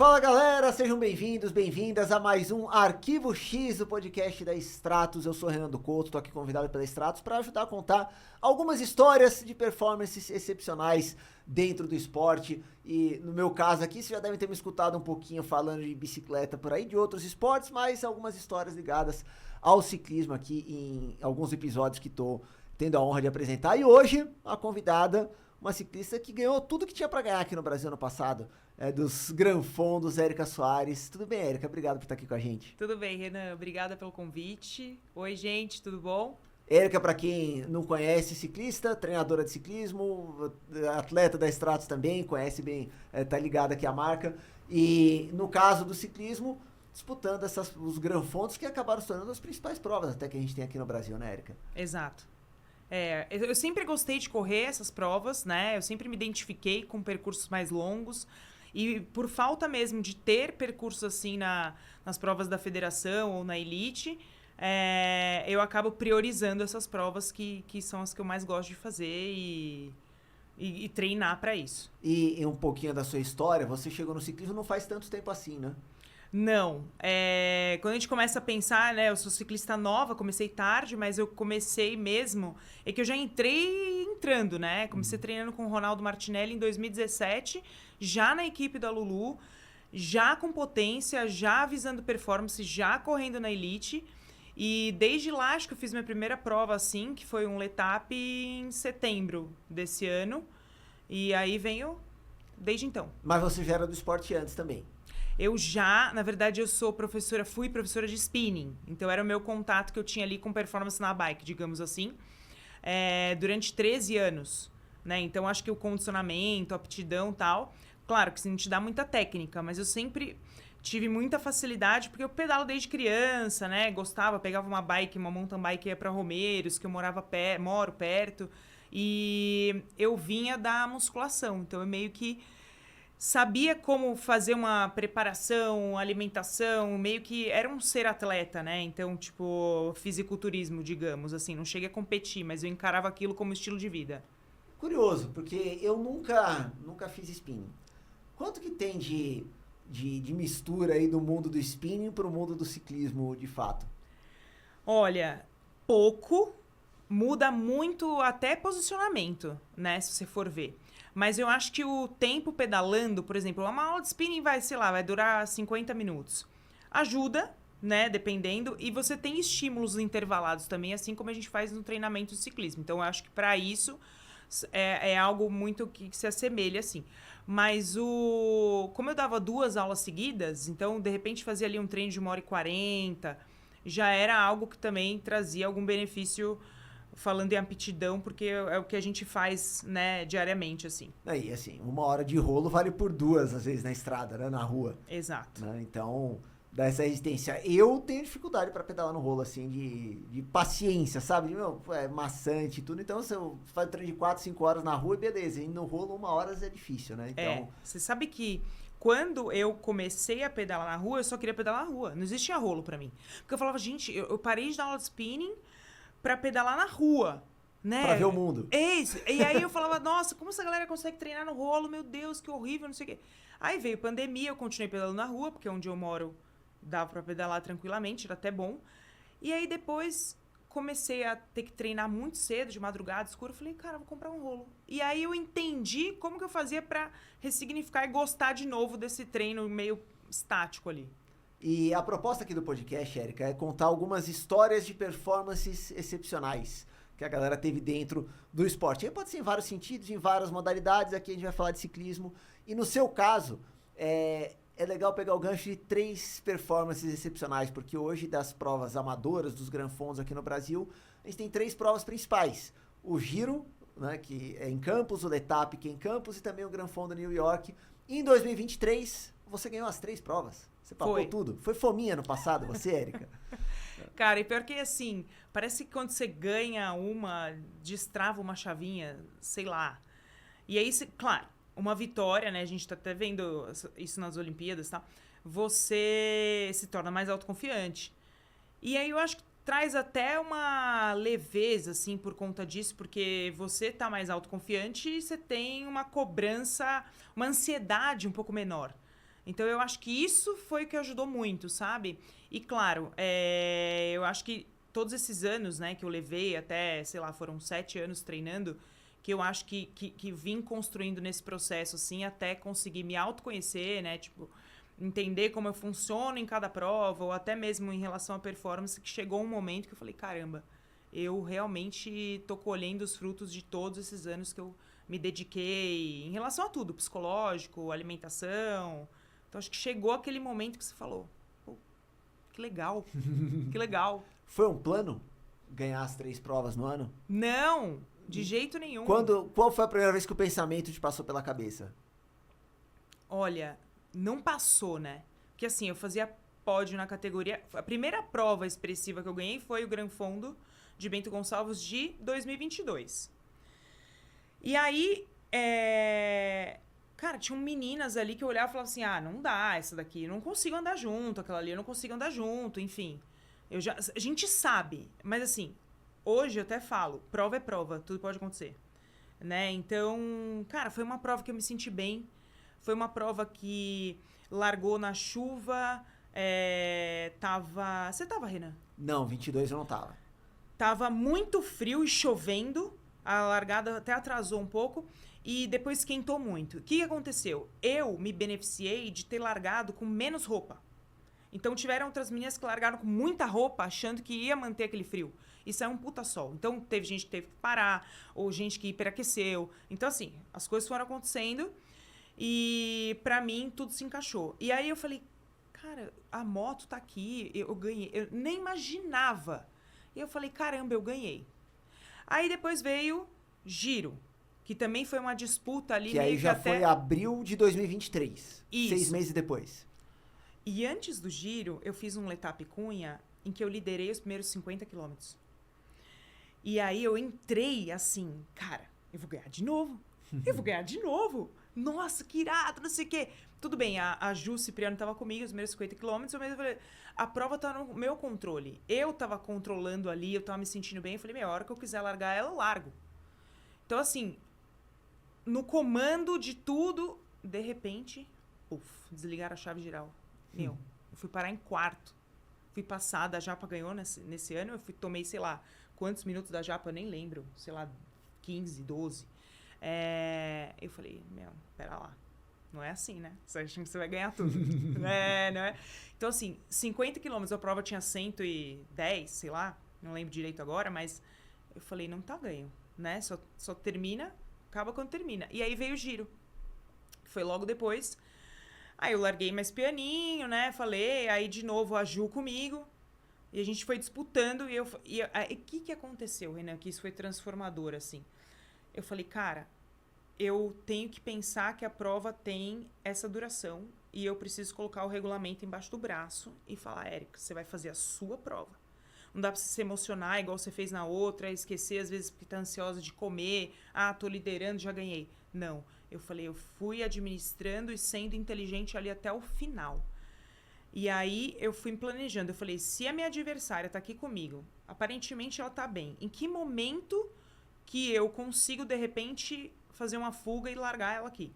Fala galera, sejam bem-vindos, bem-vindas a mais um Arquivo X, o podcast da Stratos. Eu sou o Renan do Couto, tô aqui convidado pela Stratos para ajudar a contar algumas histórias de performances excepcionais dentro do esporte. E no meu caso aqui, vocês já devem ter me escutado um pouquinho falando de bicicleta por aí, de outros esportes, mas algumas histórias ligadas ao ciclismo aqui em alguns episódios que tô tendo a honra de apresentar. E hoje, a convidada, uma ciclista que ganhou tudo que tinha para ganhar aqui no Brasil ano passado. Dos Granfondos, Érica Soares. Tudo bem, Érica? Obrigado por estar aqui com a gente. Tudo bem, Renan. Obrigada pelo convite. Oi, gente, tudo bom? Érica, para quem não conhece, ciclista, treinadora de ciclismo, atleta da Stratos também, conhece bem, tá ligada aqui à marca. E no caso do ciclismo, disputando os Granfondos que acabaram se tornando as principais provas até que a gente tem aqui no Brasil, né, Érica? Exato. Eu sempre gostei de correr essas provas, né? Eu sempre me identifiquei com percursos mais longos. E por falta mesmo de ter percursos assim nas provas da federação ou na elite, eu acabo priorizando essas provas que são as que eu mais gosto de fazer e treinar para isso. E um pouquinho da sua história, você chegou no ciclismo não faz tanto tempo assim, né? Não. Quando a gente começa a pensar, né? Eu sou ciclista nova, comecei tarde, mas eu comecei mesmo... É que eu já entrei entrando, né? Comecei treinando com o Ronaldo Martinelli em 2017, já na equipe da Lulu, já com potência, já visando performance, já correndo na elite. E desde lá, acho que eu fiz minha primeira prova assim, que foi um Letap em setembro desse ano. E aí venho desde então. Mas você já era do esporte antes também? Na verdade, fui professora de spinning. Então, era o meu contato que eu tinha ali com performance na bike, digamos assim, durante 13 anos, né? Então, acho que o condicionamento, a aptidão e tal, claro que isso não te dá muita técnica, mas eu sempre tive muita facilidade, porque eu pedalo desde criança, né? Gostava, pegava uma mountain bike, ia para Romeiros, que eu moro perto, e eu vinha da musculação. Então, eu meio que sabia como fazer uma preparação, alimentação, meio que era um ser atleta, né? Então, tipo, fisiculturismo, digamos, assim, não cheguei a competir, mas eu encarava aquilo como estilo de vida. Curioso, porque eu nunca fiz spinning. Quanto que tem de mistura aí do mundo do spinning pro mundo do ciclismo, de fato? Olha, pouco, muda muito até posicionamento, né? Se você for ver. Mas eu acho que o tempo pedalando, por exemplo, uma aula de spinning vai durar 50 minutos. Ajuda, né, dependendo, e você tem estímulos intervalados também, assim como a gente faz no treinamento de ciclismo. Então, eu acho que para isso é algo muito que se assemelha, assim. Mas como eu dava 2 aulas seguidas, então, de repente, fazia ali um treino de 1h40, já era algo que também trazia algum benefício, falando em aptidão, porque é o que a gente faz, né, diariamente, assim. Aí, assim, 1 hora de rolo vale por 2, às vezes, na estrada, né, na rua. Exato. Né? Então, dá essa resistência. Eu tenho dificuldade para pedalar no rolo, assim, de paciência, sabe? É maçante e tudo. Então, se eu faço treino de 4, 5 horas na rua, beleza. E no rolo, 1 hora é difícil, né? Então... Você sabe que quando eu comecei a pedalar na rua, eu só queria pedalar na rua. Não existia rolo pra mim. Porque eu falava, gente, eu parei de dar aula de spinning pra pedalar na rua, né? Pra ver o mundo. É isso. E aí eu falava, nossa, como essa galera consegue treinar no rolo? Meu Deus, que horrível, não sei o quê. Aí veio pandemia, eu continuei pedalando na rua, porque onde eu moro dava pra pedalar tranquilamente, era até bom. E aí depois comecei a ter que treinar muito cedo, de madrugada, escuro. Falei, cara, vou comprar um rolo. E aí eu entendi como que eu fazia pra ressignificar e gostar de novo desse treino meio estático ali. E a proposta aqui do podcast, Érica, é contar algumas histórias de performances excepcionais que a galera teve dentro do esporte. Aí pode ser em vários sentidos, em várias modalidades. Aqui a gente vai falar de ciclismo. E no seu caso, é legal pegar o gancho de 3 performances excepcionais, porque hoje das provas amadoras, dos Granfondos aqui no Brasil, a gente tem 3 provas principais. O Giro, né, que é em Campos, o Letap, que é em Campos, e também o Granfondo New York. E em 2023, você ganhou as 3 provas. Você papou tudo. Foi fominha no passado, você, Érica? Cara, e pior que assim, parece que quando você ganha destrava uma chavinha, sei lá. E aí, claro, uma vitória, né? A gente tá até vendo isso nas Olimpíadas, tá? Você se torna mais autoconfiante. E aí eu acho que traz até uma leveza, assim, por conta disso, porque você tá mais autoconfiante e você tem uma cobrança, uma ansiedade um pouco menor. Então, eu acho que isso foi o que ajudou muito, sabe? E, claro, eu acho que todos esses anos, né, que eu levei até, sei lá, foram 7 anos treinando, que eu acho que vim construindo nesse processo, assim, até conseguir me autoconhecer, né? Tipo, entender como eu funciono em cada prova, ou até mesmo em relação à performance, que chegou um momento que eu falei, caramba, eu realmente tô colhendo os frutos de todos esses anos que eu me dediquei em relação a tudo, psicológico, alimentação. Então, acho que chegou aquele momento que você falou, pô, que legal, que legal. Foi um plano ganhar as 3 provas no ano? Não, de jeito nenhum. Qual foi a primeira vez que o pensamento te passou pela cabeça? Olha, não passou, né? Porque assim, eu fazia pódio na categoria... A primeira prova expressiva que eu ganhei foi o Gran Fondo de Bento Gonçalves de 2022. E aí, cara, tinham meninas ali que eu olhava e falava assim, não dá essa daqui, eu não consigo andar junto, aquela ali eu não consigo andar junto, enfim. A gente sabe, mas assim, hoje eu até falo, prova é prova, tudo pode acontecer, né? Então, cara, foi uma prova que eu me senti bem, foi uma prova que largou na chuva, tava... Você tava, Renan? Não, 22 eu não tava. Tava muito frio e chovendo, a largada até atrasou um pouco e depois esquentou muito. O que aconteceu? Eu me beneficiei de ter largado com menos roupa. Então, tiveram outras meninas que largaram com muita roupa, achando que ia manter aquele frio. Isso é um puta sol. Então, teve gente que teve que parar, ou gente que hiperaqueceu. Então, assim, as coisas foram acontecendo e, pra mim, tudo se encaixou. E aí, eu falei, cara, a moto tá aqui, eu ganhei. Eu nem imaginava. E eu falei, caramba, eu ganhei. Aí, depois veio Giro, que também foi uma disputa ali. Que aí já foi abril de 2023. Isso. 6 meses depois. E antes do Giro, eu fiz um Letap Cunha em que eu liderei os primeiros 50 quilômetros. E aí eu entrei assim, cara, eu vou ganhar de novo. Eu vou ganhar de novo. Nossa, que irado, não sei o quê. Tudo bem, a Ju Cipriano tava comigo os primeiros 50 quilômetros, eu falei, a prova tá no meu controle. Eu tava controlando ali, eu tava me sentindo bem. Eu falei, a hora que eu quiser largar ela, eu largo. Então, assim, no comando de tudo, de repente, desligaram a chave geral. Eu fui parar em quarto. Fui passada, a Japa ganhou nesse ano. Tomei, sei lá, quantos minutos da Japa, eu nem lembro. Sei lá, 15, 12. Eu falei, pera lá. Não é assim, né? Você acha que você vai ganhar tudo. Não é? Então, assim, 50 quilômetros, a prova tinha 110, sei lá. Não lembro direito agora, mas eu falei, não tá ganho, né? Só termina, acaba quando termina. E aí veio o Giro. Foi logo depois. Aí eu larguei mais pianinho, né? Falei, aí de novo a Ju comigo. E a gente foi disputando. E o que aconteceu, Renan? Que isso foi transformador, assim. Eu falei, cara, eu tenho que pensar que a prova tem essa duração. E eu preciso colocar o regulamento embaixo do braço e falar, Érica, você vai fazer a sua prova. Não dá pra você se emocionar igual você fez na outra, esquecer às vezes porque tá ansiosa de comer. Tô liderando, já ganhei. Não. Eu falei, eu fui administrando e sendo inteligente ali até o final. E aí, eu fui planejando. Eu falei, se a minha adversária tá aqui comigo, aparentemente ela tá bem. Em que momento que eu consigo, de repente, fazer uma fuga e largar ela aqui?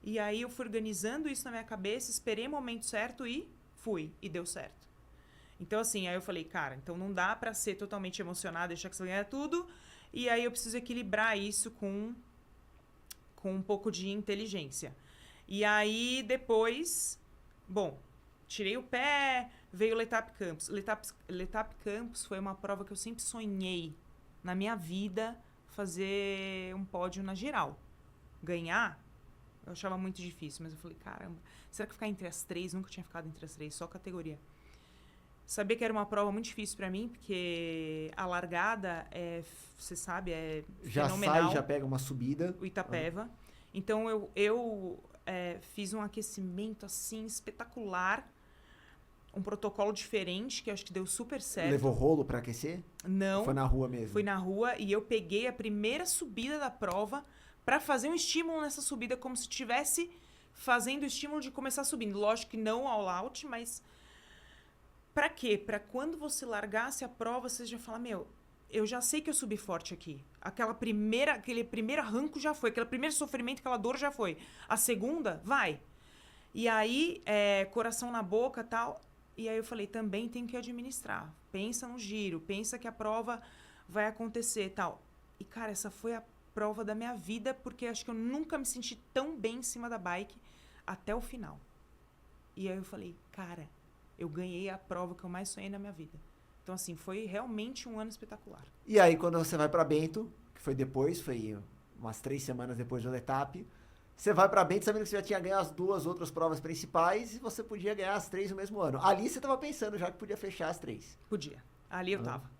E aí, eu fui organizando isso na minha cabeça, esperei o momento certo e fui. E deu certo. Então, assim, aí eu falei, cara, então não dá pra ser totalmente emocionada, deixar que você ganhe tudo. E aí, eu preciso equilibrar isso com um pouco de inteligência. E aí, depois, tirei o pé, veio o Letap Campos. Letap Campos foi uma prova que eu sempre sonhei na minha vida fazer um pódio na geral. Ganhar, eu achava muito difícil, mas eu falei, caramba, será que ficar entre as 3? Nunca tinha ficado entre as 3, só categoria. Sabia que era uma prova muito difícil pra mim, porque a largada você sabe, já fenomenal. Sai, já pega uma subida. O Itapeva. Então, eu fiz um aquecimento, assim, espetacular. Um protocolo diferente, que eu acho que deu super certo. Levou rolo pra aquecer? Não. Foi na rua mesmo? Fui na rua e eu peguei a primeira subida da prova pra fazer um estímulo nessa subida, como se estivesse fazendo o estímulo de começar subindo. Lógico que não all out, mas... Pra quê? Pra quando você largasse a prova, você já fala, eu já sei que eu subi forte aqui. Aquele primeiro arranco já foi. Aquele primeiro sofrimento, aquela dor já foi. A segunda, vai. E aí, coração na boca e tal. E aí eu falei, também tem que administrar. Pensa no giro, pensa que a prova vai acontecer e tal. E, cara, essa foi a prova da minha vida, porque acho que eu nunca me senti tão bem em cima da bike até o final. E aí eu falei, cara, eu ganhei a prova que eu mais sonhei na minha vida. Então, assim, foi realmente um ano espetacular. E aí, quando você vai pra Bento, que foi depois, foi umas 3 semanas depois do Letap, você vai pra Bento sabendo que você já tinha ganho as 2 outras provas principais e você podia ganhar as 3 no mesmo ano. Ali você tava pensando já que podia fechar as 3. Podia. Ali eu tava.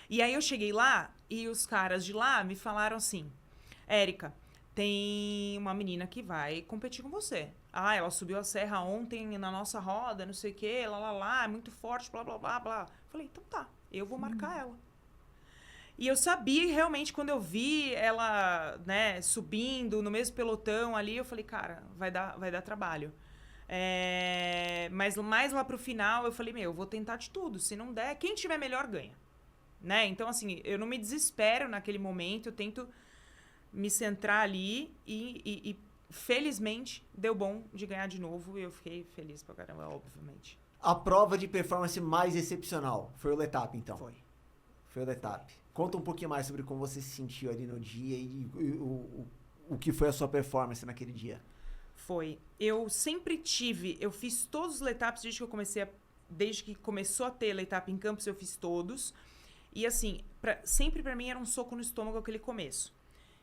E aí eu cheguei lá e os caras de lá me falaram assim, Érica, tem uma menina que vai competir com você. Ah, ela subiu a serra ontem na nossa roda, não sei o quê, é muito forte, blá, blá, blá, blá. Falei, então tá, eu vou marcar ela. E eu sabia realmente, quando eu vi ela, né, subindo no mesmo pelotão ali, eu falei, cara, vai dar trabalho. Mas mais lá pro final, eu falei, eu vou tentar de tudo. Se não der, quem tiver melhor ganha. Né? Então, assim, eu não me desespero naquele momento, eu tento me centrar ali e felizmente deu bom de ganhar de novo e eu fiquei feliz pra caramba, obviamente. A prova de performance mais excepcional foi o Letap, então? Foi o Letap. Conta um pouquinho mais sobre como você se sentiu ali no dia e o que foi a sua performance naquele dia. Foi. Eu sempre eu fiz todos os Letaps desde que começou a ter Letap em Campos, eu fiz todos. E assim, sempre pra mim era um soco no estômago aquele começo.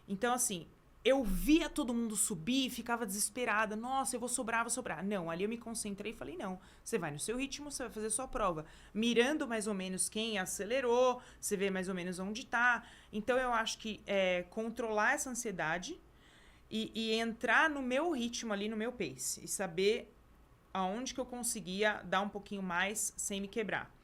Então, assim, eu via todo mundo subir e ficava desesperada. Nossa, eu vou sobrar. Não, ali eu me concentrei e falei, não, você vai no seu ritmo, você vai fazer sua prova. Mirando mais ou menos quem acelerou, você vê mais ou menos onde tá. Então, eu acho que controlar essa ansiedade e entrar no meu ritmo ali, no meu pace. E saber aonde que eu conseguia dar um pouquinho mais sem me quebrar.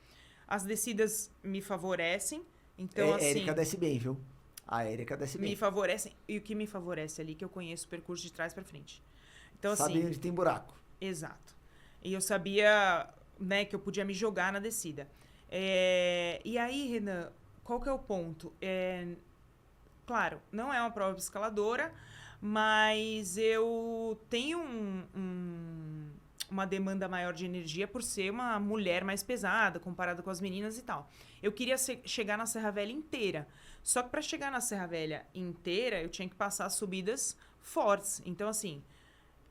As descidas me favorecem. Então, assim... Érica desce bem, viu? A Érica desce bem. Me favorecem. E o que me favorece ali, que eu conheço o percurso de trás pra frente. Então, sabe assim... onde tem buraco. Exato. E eu sabia, né, que eu podia me jogar na descida. E aí, Renan, qual que é o ponto? Claro, não é uma prova escaladora, mas eu tenho uma demanda maior de energia por ser uma mulher mais pesada, comparada com as meninas e tal. Eu queria chegar na Serra Velha inteira. Só que para chegar na Serra Velha inteira, eu tinha que passar subidas fortes. Então, assim,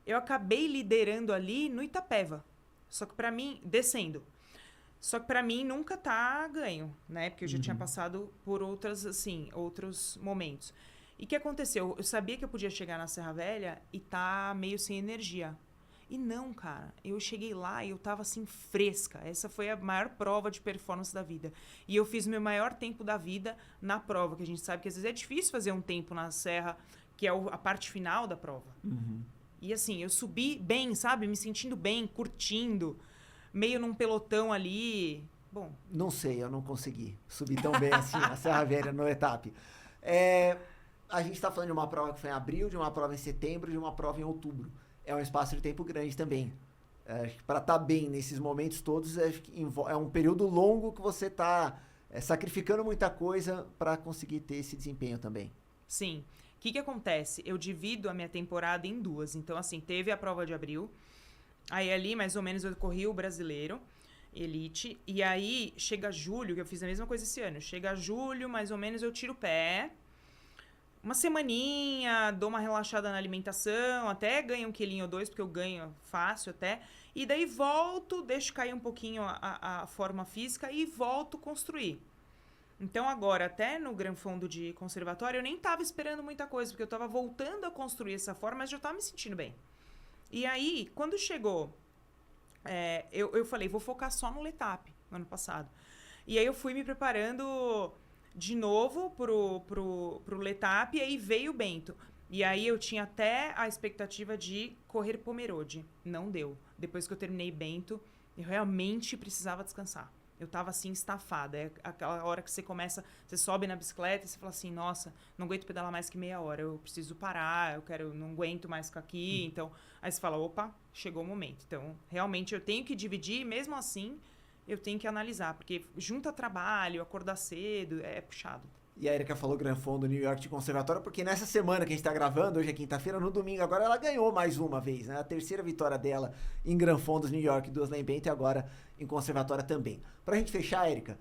eu acabei liderando ali no Itapeva. Só que para mim, descendo. Só que para mim nunca tá ganho, né? Porque eu já tinha passado por outros momentos. E o que aconteceu? Eu sabia que eu podia chegar na Serra Velha e tá meio sem energia. E não, cara, eu cheguei lá e eu tava assim fresca. Essa foi a maior prova de performance da vida. E eu fiz meu maior tempo da vida na prova, que a gente sabe que às vezes é difícil fazer um tempo na serra, que é a parte final da prova. E assim, eu subi bem, sabe? Me sentindo bem, curtindo, meio num pelotão ali. Bom. Não sei, eu não consegui subir tão bem assim na Serra Velha no Letap. A gente tá falando de uma prova que foi em abril, de uma prova em setembro, de uma prova em outubro. É um espaço de tempo grande também. Para estar bem nesses momentos todos, é um período longo que você está sacrificando muita coisa para conseguir ter esse desempenho também. Sim. O que acontece? Eu divido a minha temporada em 2. Então, assim, teve a prova de abril. Aí, ali, mais ou menos, eu corri o brasileiro, elite. E aí, chega julho, que eu fiz a mesma coisa esse ano. Chega julho, mais ou menos, eu tiro o pé. Uma semaninha, dou uma relaxada na alimentação, até ganho 1 quilinho ou 2, porque eu ganho fácil até. E daí volto, deixo cair um pouquinho a forma física e volto construir. Então agora, até no Gran Fondo de Conservatório, eu nem tava esperando muita coisa, porque eu tava voltando a construir essa forma, mas já tava me sentindo bem. E aí, quando chegou, eu falei, vou focar só no Letap, no ano passado. E aí eu fui me preparando de novo pro Letap, e aí veio o Bento. E aí eu tinha até a expectativa de correr Pomerode. Não deu. Depois que eu terminei Bento, eu realmente precisava descansar. Eu tava assim, estafada. É aquela hora que você sobe na bicicleta e você fala assim, nossa, não aguento pedalar mais que meia hora, eu preciso parar, não aguento mais ficar aqui. Então, aí você fala, opa, chegou o momento. Então, realmente eu tenho que dividir, mesmo assim, eu tenho que analisar, porque junta trabalho, acordar cedo, é puxado. E a Erika falou Grand Fond do New York de Conservatório, porque nessa semana que a gente tá gravando, hoje é quinta-feira, no domingo agora, ela ganhou mais uma vez, né? A terceira vitória dela em Grand Fond dos New York, 2 lá em Bento e agora em Conservatória também. Pra gente fechar, Erika,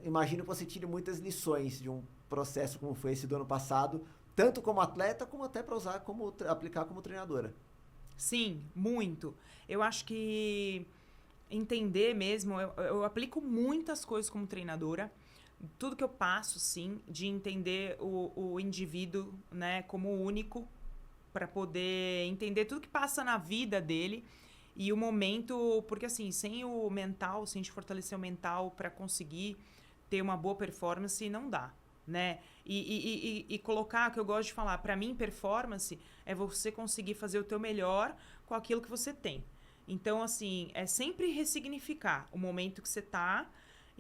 imagino que você tire muitas lições de um processo como foi esse do ano passado, tanto como atleta, como até pra usar, aplicar como treinadora. Sim, muito. Eu acho que entender mesmo, eu aplico muitas coisas como treinadora, tudo que eu passo, sim, de entender o indivíduo, né, como único, para poder entender tudo que passa na vida dele e o momento, porque assim, sem o mental, sem a gente fortalecer o mental para conseguir ter uma boa performance, não dá, né? E colocar, que eu gosto de falar, para mim, performance é você conseguir fazer o teu melhor com aquilo que você tem. Então, assim, é sempre ressignificar o momento que você tá.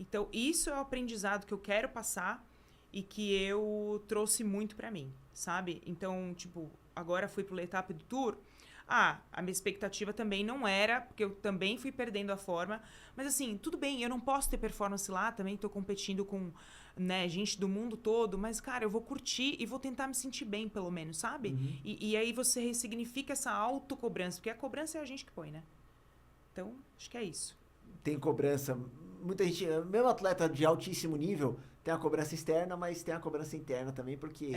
Então, isso é o aprendizado que eu quero passar e que eu trouxe muito pra mim, sabe? Então, tipo, agora fui pro etapa do Tour. A minha expectativa também não era, porque eu também fui perdendo a forma. Mas, assim, tudo bem, eu não posso ter performance lá, também tô competindo com, né, gente do mundo todo. Mas, cara, eu vou curtir e vou tentar me sentir bem, pelo menos, sabe? Uhum. E aí você ressignifica essa autocobrança, porque a cobrança é a gente que põe, né? Então, acho que é isso. Tem cobrança, muita gente, mesmo atleta de altíssimo nível, tem a cobrança externa, mas tem a cobrança interna também, porque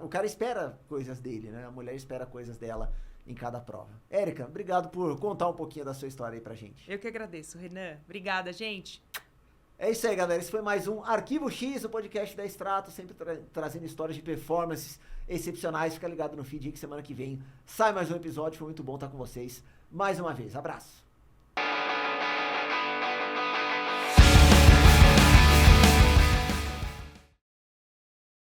o cara espera coisas dele, né? A mulher espera coisas dela em cada prova. Erika, obrigado por contar um pouquinho da sua história aí pra gente. Eu que agradeço, Renan. Obrigada, gente. É isso aí, galera. Esse foi mais um Arquivo X, o podcast da Stratos, sempre trazendo histórias de performances excepcionais. Fica ligado no feed aí que semana que vem sai mais um episódio. Foi muito bom estar com vocês mais uma vez. Abraço.